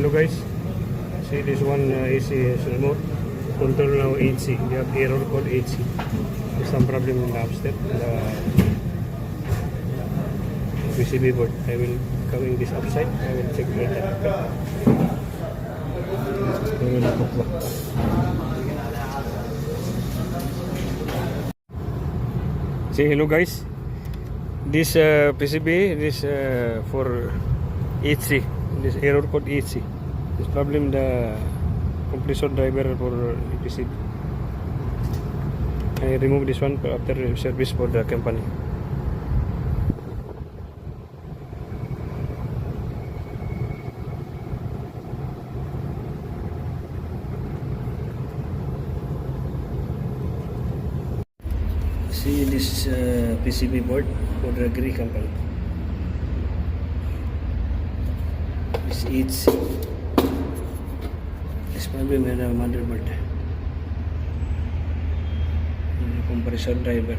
hello guys. See this one AC is remote control now 8C. We have error code 8C. There's some problem in the upstep, the PCB board. I will covering this upside. I will check later. I will look back. Say hello guys. This PCB, this for 8C. This error code 8C. This problem the compressor driver for PCB. I remove this one after service for the company. See this PCB board for the Gree company. This 8C. This problem in the motherboard. Compressor driver.